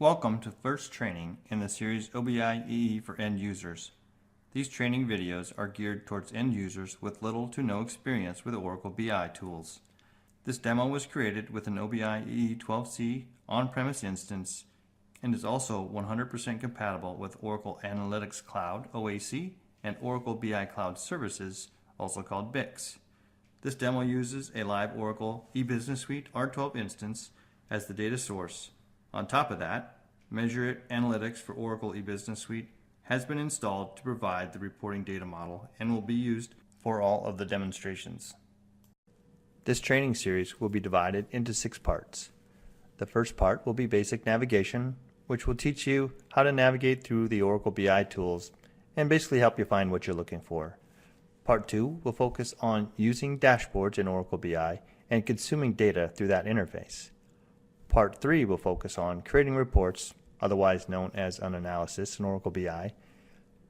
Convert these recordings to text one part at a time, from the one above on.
Welcome to first training in the series OBIEE for end users. These training videos are geared towards end users with little to no experience with Oracle BI tools. This demo was created with an OBIEE 12c on-premise instance and is also 100% compatible with Oracle Analytics Cloud OAC and Oracle BI Cloud Services, also called BICS. This demo uses a live Oracle eBusiness Suite R12 instance as the data source. On top of that, MeasureIT Analytics for Oracle eBusiness Suite has been installed to provide the reporting data model and will be used for all of the demonstrations. This training series will be divided into 6 parts. The first part will be basic navigation, which will teach you how to navigate through the Oracle BI tools and basically help you find what you're looking for. Part 2 will focus on using dashboards in Oracle BI and consuming data through that interface. Part 3 will focus on creating reports, otherwise known as an analysis in Oracle BI.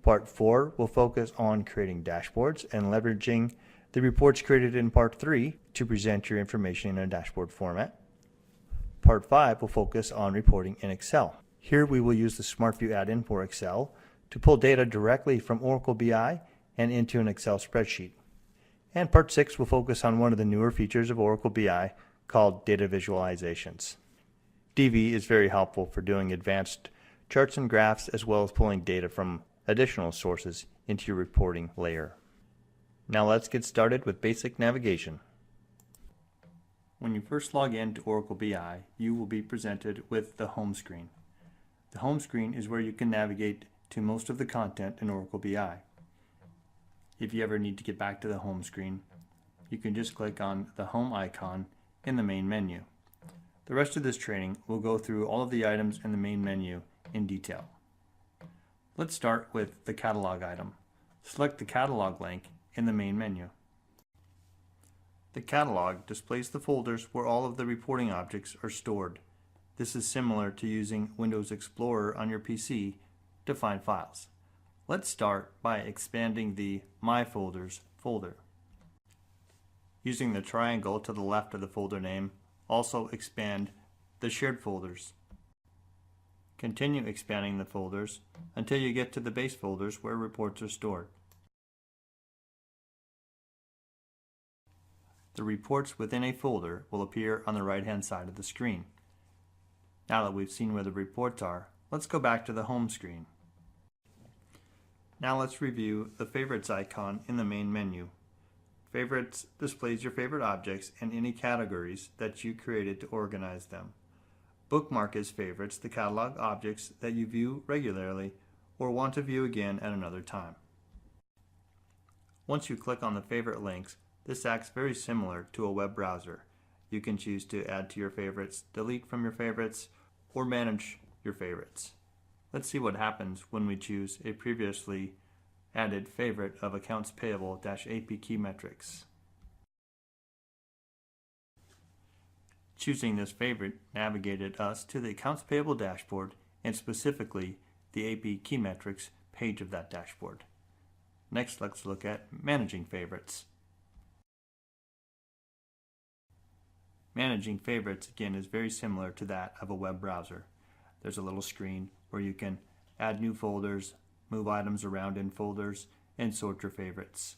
Part 4 will focus on creating dashboards and leveraging the reports created in Part 3 to present your information in a dashboard format. Part 5 will focus on reporting in Excel. Here we will use the SmartView add-in for Excel to pull data directly from Oracle BI and into an Excel spreadsheet. And Part 6 will focus on one of the newer features of Oracle BI called data visualizations. DV is very helpful for doing advanced charts and graphs as well as pulling data from additional sources into your reporting layer. Now let's get started with basic navigation. When you first log in to Oracle BI, you will be presented with the home screen. The home screen is where you can navigate to most of the content in Oracle BI. If you ever need to get back to the home screen, you can just click on the home icon in the main menu. The rest of this training will go through all of the items in the main menu in detail. Let's start with the catalog item. Select the catalog link in the main menu. The catalog displays the folders where all of the reporting objects are stored. This is similar to using Windows Explorer on your PC to find files. Let's start by expanding the My Folders folder. Using the triangle to the left of the folder name, also expand the shared folders. Continue expanding the folders until you get to the base folders where reports are stored. The reports within a folder will appear on the right-hand side of the screen. Now that we've seen where the reports are, let's go back to the home screen. Now let's review the Favorites icon in the main menu. Favorites displays your favorite objects and any categories that you created to organize them. Bookmark as favorites the catalog objects that you view regularly or want to view again at another time. Once you click on the favorite links, this acts very similar to a web browser. You can choose to add to your favorites, delete from your favorites, or manage your favorites. Let's see what happens when we choose a previously added favorite of accounts payable-AP key metrics. Choosing this favorite navigated us to the accounts payable dashboard and specifically the AP key metrics page of that dashboard. Next, let's look at managing favorites. Managing favorites again is very similar to that of a web browser. There's a little screen where you can add new folders, move items around in folders, and sort your favorites.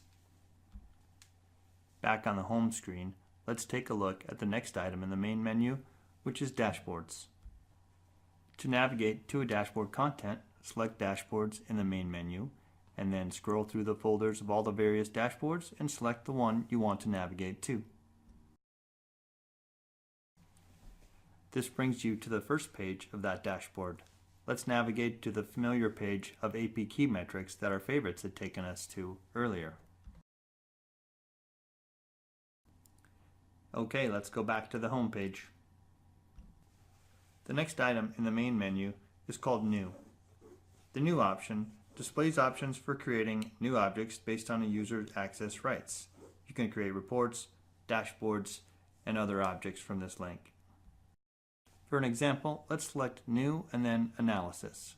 Back on the home screen, let's take a look at the next item in the main menu, which is Dashboards. To navigate to a dashboard content, select Dashboards in the main menu, and then scroll through the folders of all the various dashboards and select the one you want to navigate to. This brings you to the first page of that dashboard. Let's navigate to the familiar page of AP key metrics that our favorites had taken us to earlier. Okay, let's go back to the home page. The next item in the main menu is called New. The New option displays options for creating new objects based on a user's access rights. You can create reports, dashboards, and other objects from this link. For an example, let's select New and then Analysis.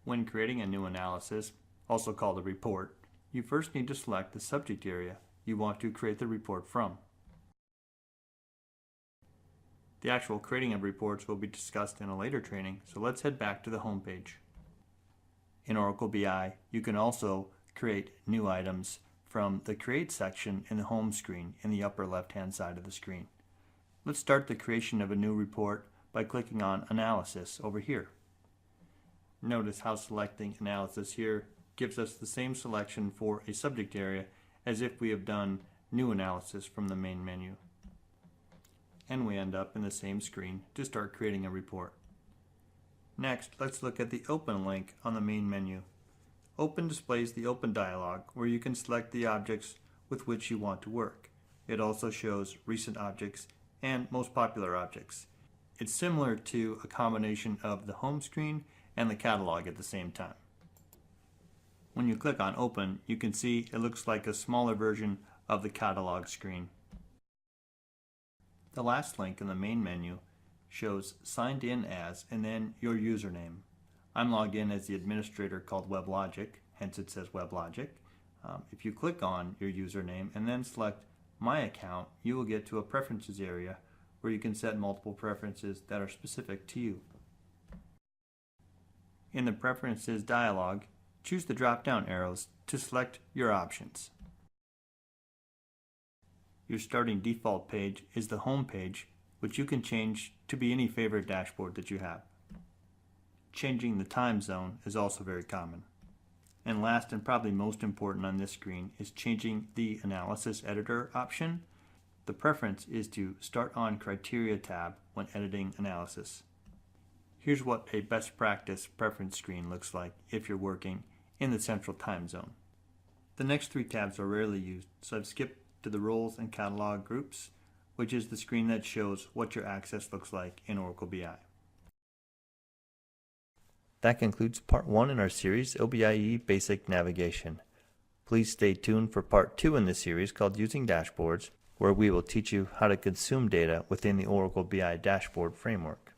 When creating a new analysis, also called a report, you first need to select the subject area you want to create the report from. The actual creating of reports will be discussed in a later training, so let's head back to the home page. In Oracle BI, you can also create new items from the Create section in the home screen in the upper left-hand side of the screen. Let's start the creation of a new report by clicking on Analysis over here. Notice how selecting Analysis here gives us the same selection for a subject area as if we have done New Analysis from the main menu. And we end up in the same screen to start creating a report. Next, let's look at the Open link on the main menu. Open displays the Open dialog where you can select the objects with which you want to work. It also shows recent objects and most popular objects. It's similar to a combination of the home screen and the catalog at the same time. When you click on Open, you can see it looks like a smaller version of the catalog screen. The last link in the main menu shows signed in as and then your username. I'm logged in as the administrator called WebLogic, hence it says WebLogic. If you click on your username and then select My Account, you will get to a preferences area where you can set multiple preferences that are specific to you. In the Preferences dialog, choose the drop-down arrows to select your options. Your starting default page is the home page, which you can change to be any favorite dashboard that you have. Changing the time zone is also very common. And last and probably most important on this screen is changing the Analysis Editor option. The preference is to Start on Criteria tab when editing analysis. Here's what a best practice preference screen looks like if you're working in the central time zone. The next three tabs are rarely used, so I've skipped to the Roles and Catalog groups, which is the screen that shows what your access looks like in Oracle BI. That concludes part 1 in our series, OBIEE Basic Navigation. Please stay tuned for part 2 in this series called Using Dashboards, where we will teach you how to consume data within the Oracle BI Dashboard framework.